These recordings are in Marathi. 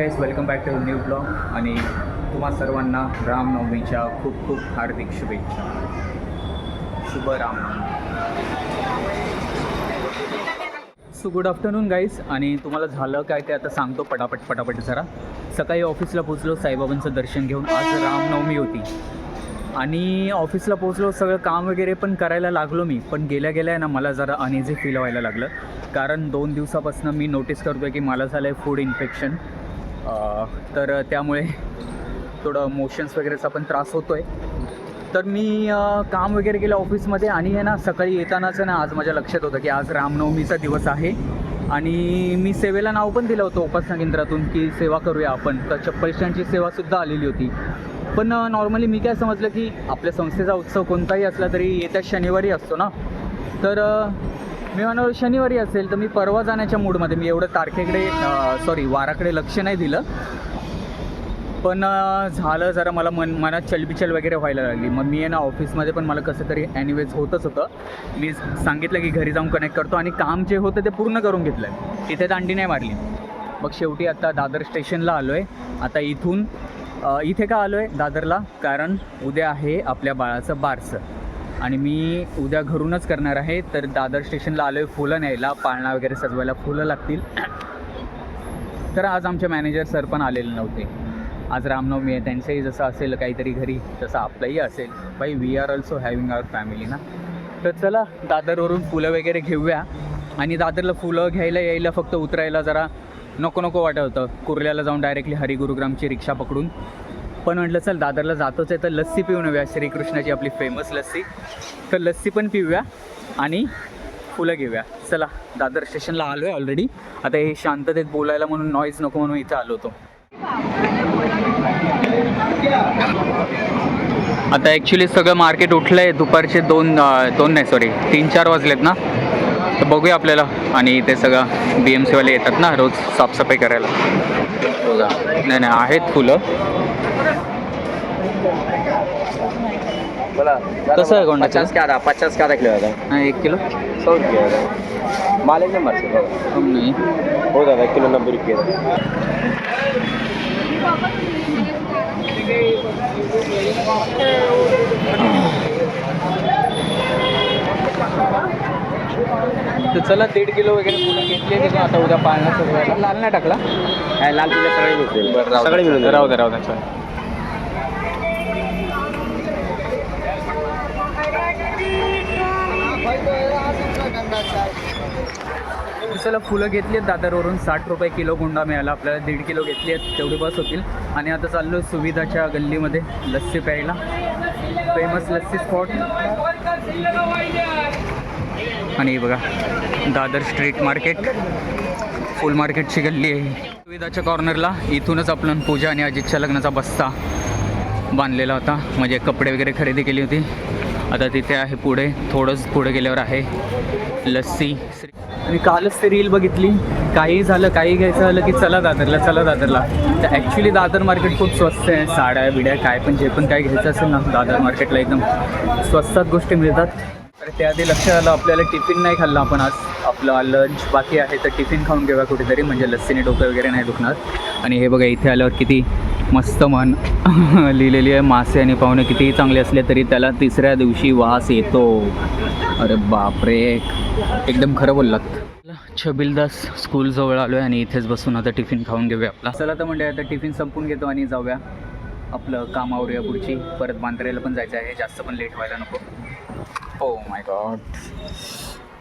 Guys, welcome back to new blog. आणि तुम्हा सर्वांना रामनवमीच्या खूप खूप हार्दिक शुभेच्छा. शुभ Ramnavami. So good afternoon guys. आणि तुम्हाला झालं काय ते आता सांगतो पटापट जरा. सकाळी ऑफिसला पोचलो, साईबाबांचं दर्शन घेऊन. आज रामनवमी होती आणि ऑफिसला पोचलो, सगळं काम वगैरे पण करायला लागलो मी. पण गेल्या ना मला जरा अनइझी फील व्हायला लागलं, कारण 2 दिवसापासून मी नोटीस करतो आहे की मला झालं आहे फूड इन्फेक्शन. तर त्यामुळे थोडं मोशन्स वगैरेचा पण त्रास होतो आहे. तर मी काम वगैरे केलं ऑफिसमध्ये. आणि आहे ना, सकाळी येतानाच ना आज माझ्या लक्षात होतं की आज रामनवमीचा दिवस आहे. आणि मी सेवेला नाव पण दिलं होतं उपासना केंद्रातून की सेवा करूया आपण. तर चप्पल स्टँडची सेवासुद्धा आलेली होती. पण नॉर्मली मी काय समजलं की आपल्या संस्थेचा उत्सव कोणताही असला तरी येत्या शनिवारी असतो ना. तर मी म्हणालो शनिवारी असेल तर मी परवा जाण्याच्या मूडमध्ये, मी एवढं तारखेकडे वाराकडे लक्ष नाही दिलं. पण झालं जरा मला मनात चलबिचल वगैरे व्हायला लागली. मग मी आहे ना ऑफिसमध्ये पण मला कसं तरी ॲनिवेज होतच होतं. मी सांगितलं की घरी जाऊन कनेक्ट करतो आणि काम जे होतं ते पूर्ण करून घेतलं आहे. तिथे दांडी नाही मारली. मग शेवटी आता दादर स्टेशनला आलो आहे. आता इथून इथे का आलो आहे दादरला, कारण उद्या आहे आपल्या बाळाचं बारसं आणि मी उद्या घरूनच करणार आहे. तर दादर स्टेशनला आलो आहे फुलं न्यायला, पाळणा वगैरे सजवायला फुलं लागतील. तर आज आमचे मॅनेजर सर पण आलेले नव्हते. आज रामनवमी आहे, त्यांचंही जसं असेल काहीतरी घरी तसं आपलंही असेल. By we are also having our family ना. तर चला दादरवरून फुलं वगैरे घेऊया. आणि दादरला फुलं घ्यायला यायला फक्त उतरायला जरा नको वाटत होतं. कुर्ल्याला जाऊन डायरेक्टली हरिगुरुग्रामची रिक्षा पकडून. पण म्हटलं चल दादरला जातोच आहे तर लस्सी पिऊन येऊया, श्रीकृष्णाची आपली फेमस लस्सी. तर लस्सी पण पिऊया आणि फुलं घेऊया. चला दादर स्टेशनला आलो आहे ऑलरेडी. आता हे शांततेत बोलायला म्हणून, नॉईज नको म्हणून इथं आलो होतो. आता ॲक्च्युली सगळं मार्केट उठलं आहे. दुपारचे 3-4 वाजलेत ना. तर बघूया आपल्याला. आणि इथे सगळं BMCवाले येतात ना रोज साफसफाई करायला. बघा, नाही आहेत फुलं. कसं आहे कोण 50 का किलो दादा. नाही 1 किलो 100 रुपये दादा. माल एक नंबर से कम नाही. हो दादा, 1 किलो 90 रुपये दादा. तर चला 1.5 किलो वगैरे फुलं घेतली आहे. आता उद्या पाळणा सजवायला. लाल नाही टाकला, लाल पिल्ले सगळे मिळतील. बरं सगळे मिळून राहू द्या चला. चला फुलं घेतली आहेत दादरवरून. 60 रुपये किलो गुंडा मिळाला आपल्याला. 1.5 किलो घेतली आहेत, तेवढी बस होतील. आणि आता चाललो सुविधाच्या गल्लीमध्ये लस्सी प्यायला. Famous lassi spot. आणि बघा दादर स्ट्रीट मार्केट, फुल मार्केटची गल्ली आहे. सुविधाच्या कॉर्नरला इथूनच आपण पूजा आणि अजितच्या लग्नाचा बस्ता बांधलेला होता. म्हणजे कपडे वगैरे खरेदी केली होती. आता तिथे आहे पुढे, थोडंच पुढे गेल्यावर आहे लस्सी. आणि कालच ते रील बघितली, काही झालं काही घ्यायचं झालं की चला दादरला. तर ॲक्च्युली दादर मार्केट खूप स्वस्त आहे. साड्या बिड्या काय पण जे पण काय घ्यायचं असेल ना, दादर मार्केटला एकदम स्वस्तात गोष्टी मिळतात. तर त्याआधी लक्षात आलं आपल्याला टिफिन नाही खाल्ला आपण आज. आपलं लंच बाकी आहे तर टिफिन खाऊन घेऊया कुठेतरी, म्हणजे लस्सीने डोकं वगैरे नाही दुखणार. आणि हे बघा इथे आल्यावर किती मस्त म्हण लिहिलेली आहे. मासे आणि पाहुणे कितीही चांगले असले तरी त्याला 3ऱ्या दिवशी वास येतो. अरे बापरे, एकदम खरं बोललात. छबिलदास स्कूलजवळ आलो आहे आणि इथेच बसून आता टिफिन खाऊन घेऊया आपला. चला तर म्हणजे आता टिफिन संपून घेतो आणि जाऊया आपलं कामावर. या पुढची परत बांद्रेला पण जायचं आहे, जास्त पण लेट व्हायला नको. Oh my God.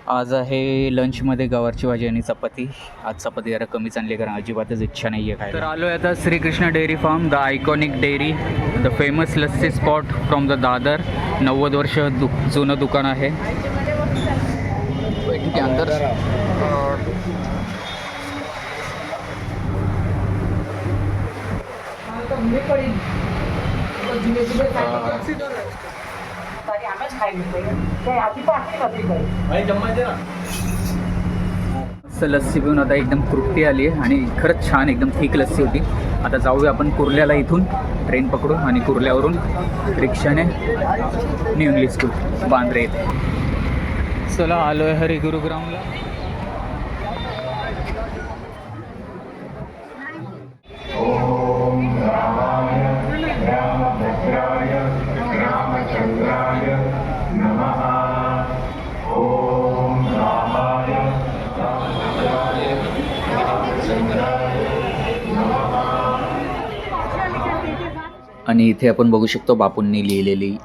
आज आहे लंचमध्ये गवारची भाजी आणि चपाती. आज चपाती जरा कमीच आणली कारण अजिबातच इच्छा नाही आहे काय. तर आलो आहे आता Shrikrishna dairy farm, the iconic dairy, the famous lassi spot from the Dadar. 90 वर्ष जुनं दुकान आहे. अंदर लस्सी पिऊन आता एकदम तृप्ती आली आहे. आणि खरंच छान एकदम थिक लस्सी होती. आता जाऊया आपण कुर्ल्याला. इथून ट्रेन पकडू आणि कुर्ल्यावरून रिक्षाने न्यू इंग्लिश स्कूल बांद्रे येते. चला आलो आहे हरिगुरुग्रामला. आणि इथे आपण बघू शकतो बापूंनी लिहिलेली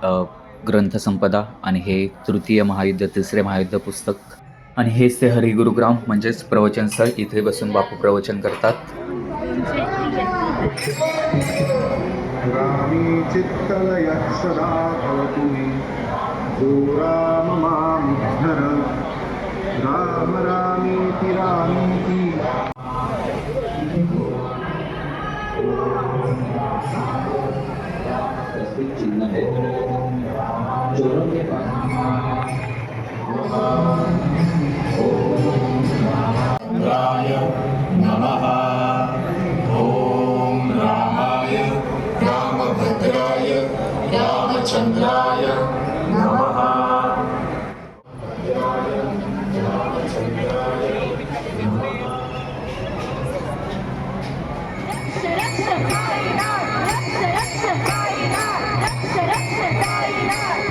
ग्रंथसंपदा आणि हे तृतीय महायुद्ध तिसरे महायुद्ध पुस्तक आणि हेच ते हरिगुरुग्राम म्हणजेच प्रवचन स्थळ. इथे बसून बापू प्रवचन करतात. रामी चित्तलयः सदा भवतु मे जो राम मामुद्धर राम रामीति रामीति राय नमः ॐ रामाय रामभद्राय रामचन्द्राय नमः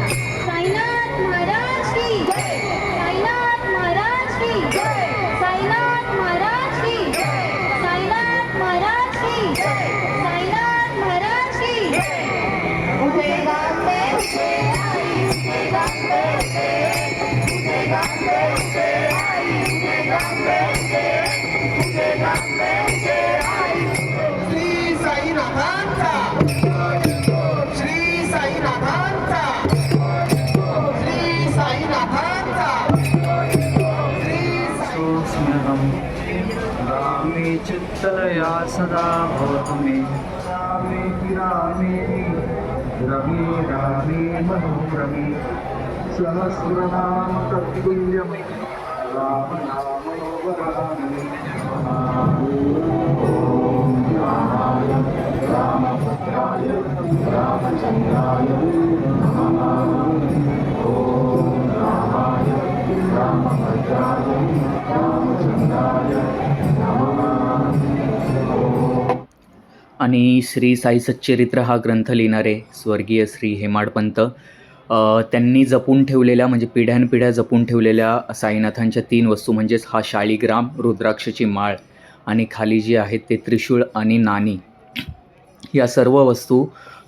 साईनाथ महाराज की जय. साईनाथ महाराज की जय. साईनाथ महाराज की जय. साईनाथ महाराज की जय. साईनाथ महाराज की जय. उठे गाते उठे आई उठे गाते उठे गाते उठे आई उठे गाते उठे गाते उठे आई. श्री साईनाथांचा श्री साईनाथांचा श्री साईनाथांचा स्म्यहं रामे चित्तलया सदा भवतु मे. रामेति रामेति रमे रामे मनोरमे सहस्रनाम तत्तुल्यं राम नामोपरामे रामभद्राय रामचन्द्राय नमः ॐ रामाय रामभद्राय रामचन्द्राय नमः. आणि श्री साई सच्चरित्र हा ग्रंथ लिहिणारे स्वर्गीय श्री हेमाडपंत त्यांनी जपून ठेवलेल्या म्हणजे पिढ्यानपिढ्या जपून ठेवलेल्या साईनाथांच्या 3 वस्तू म्हणजेच हा शाळीग्राम, रुद्राक्षाची माळ आणि खाली जी आहेत ते त्रिशूळ आणि नाणी, या सर्व वस्तू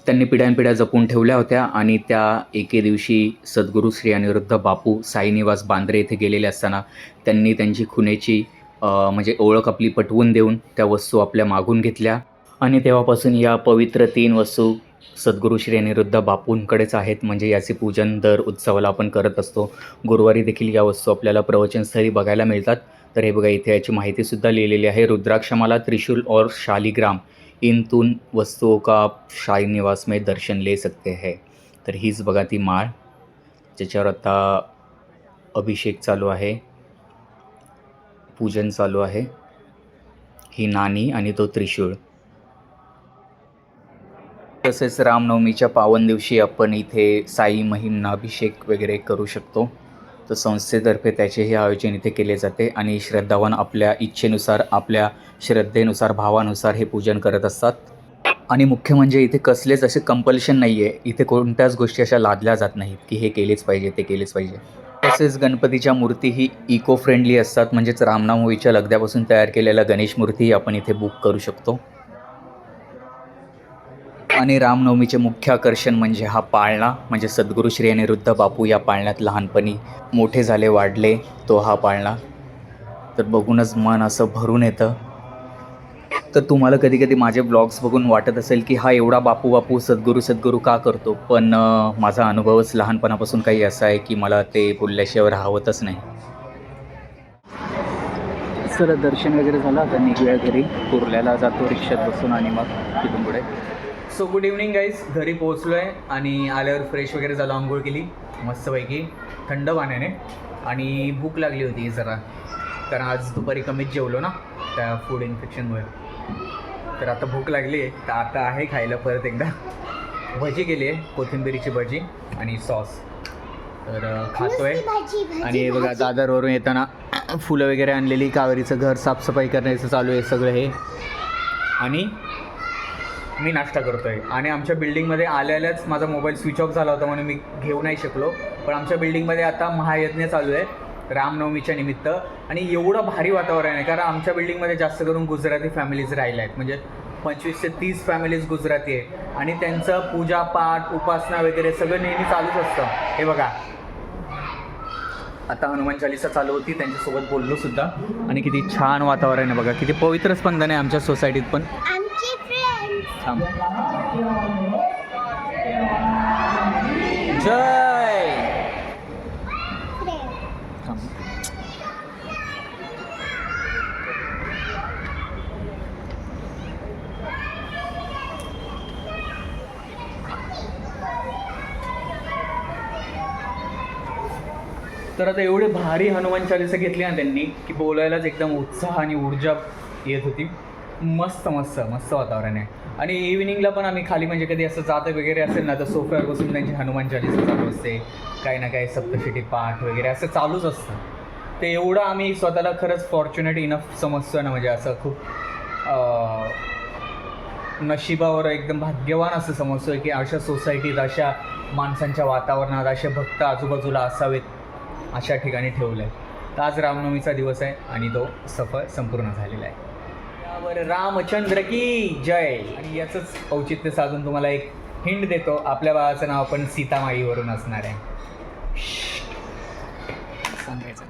त्यांनी पिढ्यानपिढ्या जपून ठेवल्या होत्या. आणि त्या एके दिवशी सद्गुरू श्री अनिरुद्ध बापू साईनिवास बांद्रे येथे गेलेले असताना त्यांनी त्यांची खुनेची म्हणजे ओळख आपली पटवून देऊन त्या वस्तू आपल्या मागून घेतल्या. आणि तेव्हापासून या पवित्र 3 वस्तू सद्गुरू श्री अनिरुद्ध बापूंकडेच आहेत. म्हणजे याचे पूजन दर उत्सवाला आपण करत असतो. गुरुवारी देखील या वस्तू आपल्याला प्रवचनस्थळी बघायला मिळतात. तर हे बघा, इथे याची माहितीसुद्धा लिहिलेली आहे. रुद्राक्षमाला, त्रिशूल और शालिग्राम इन 3 वस्तुओं का आप शाही निवास में दर्शन ले सकते हैं. तर हीच बघा ती माळ ज्याच्यावर आता अभिषेक चालू आहे, पूजन चालू आहे. ही नाणी आणि तो त्रिशूळ. तसेच रामनवमीच्या पावन दिवशी आपण इथे साई महिमना अभिषेक वगैरे करू शकतो. तर संस्थेतर्फे त्याचेही आयोजन इथे केले जाते आणि श्रद्धावान आपल्या इच्छेनुसार, आपल्या श्रद्धेनुसार, भावानुसार हे पूजन करत असतात. आणि मुख्य म्हणजे इथे कसलेच असे कंपल्शन नाही आहे. इथे कोणत्याच गोष्टी अशा लादल्या जात नाहीत की हे केलेच पाहिजे, ते केलेच पाहिजे. तसेच गणपतीच्या मूर्तीही इको फ्रेंडली असतात. म्हणजेच रामनवमीच्या लगद्यापासून तयार केलेल्या गणेश मूर्तीही आपण इथे बुक करू शकतो. आणि रामनवमीचे मुख्य आकर्षण म्हणजे हा पाळणा. म्हणजे सद्गुरू श्री अनिरुद्ध बापू या पाळण्यात लहानपणी मोठे झाले, वाढले, तो हा पाळणा. तर बघूनच मन असं भरून येतं. तर तुम्हाला कधी कधी माझे ब्लॉग्स बघून वाटत असेल की हा एवढा बापू बापू सद्गुरू का करतो. पण माझा अनुभवच लहानपणापासून काही असा आहे की मला ते बोलल्याशिवाय राहवतच नाही. सर दर्शन वगैरे झालं. आता निघूया घरी. कुर्ल्याला जातो रिक्षात बसून आणि मग तिथून पुढे. So good evening guys. घरी पोहोचलो आहे आणि आल्यावर फ्रेश वगैरे झालं, आंघोळ केली मस्तपैकी थंड पाण्याने. आणि भूक लागली होती जरा, कारण आज दुपारी कमीच जेवलो ना त्या फूड इन्फेक्शनमुळे. तर आता भूक लागली आहे. तर आता आहे खायला परत एकदा. भजी केली आहे, कोथिंबिरीची भजी आणि सॉस. तर खातो आहे. आणि हे बघा, दादरवरून येताना फुलं वगैरे आणलेली, कावेरीचं घर साफसफाई करण्याचं चालू आहे सगळं हे. आणि मी नाश्ता करतो आहे. आणि आमच्या बिल्डिंगमध्ये आल्याच माझा मोबाईल स्विच ऑफ झाला होता म्हणून मी घेऊ नाही शकलो. पण आमच्या बिल्डिंगमध्ये आता महायज्ञ चालू आहे रामनवमीच्या निमित्त. आणि एवढं भारी वातावरण आहे कारण आमच्या बिल्डिंगमध्ये जास्त करून गुजराती फॅमिलीज राहिल्या आहेत, म्हणजे 25 ते 30 फॅमिलीज गुजराती आहे आणि त्यांचं पूजापाठ उपासना वगैरे सगळं नेहमी चालूच असतं. हे बघा आता हनुमान चालीसा चालू होती, त्यांच्यासोबत बोललो सुद्धा. आणि किती छान वातावरण आहे बघा, किती पवित्र स्पंदन आहे आमच्या सोसायटीत पण. आमची फ्रेंड्स थांब. जय थांब. तर आता एवढे भारी हनुमान चालीसा घेतली ना त्यांनी की बोलायलाच एकदम उत्साह आणि ऊर्जा येत होती. मस्त मस्त मस्त वातावरण आहे. आणि इव्हिनिंगला पण आम्ही खाली म्हणजे कधी असं जातं वगैरे असेल ना तर सोफ्यावर बसून त्यांची हनुमान चालीसा चालू असते, काही ना काही सप्तशती पाठ वगैरे असं चालूच असतं. ते एवढं आम्ही स्वतःला खरंच फॉर्च्युनेट इनफ समजतो ना, म्हणजे असं खूप नशिबावर एकदम भाग्यवान असं समजतो की अशा सोसायटीत अशा माणसांच्या वातावरणात असे भक्त आजूबाजूला असावेत, अशा ठिकाणी ठेवलं आहे. तर आज रामनवमीचा दिवस आहे आणि तो संपूर्ण झालेला आहे. त्यावर रामचंद्र की जय. आणि याचंच औचित्य साधून तुम्हाला एक हिंट देतो, आपल्या बाळाचं नाव पण सीतामाईवरून असणार आहे. सांगायचं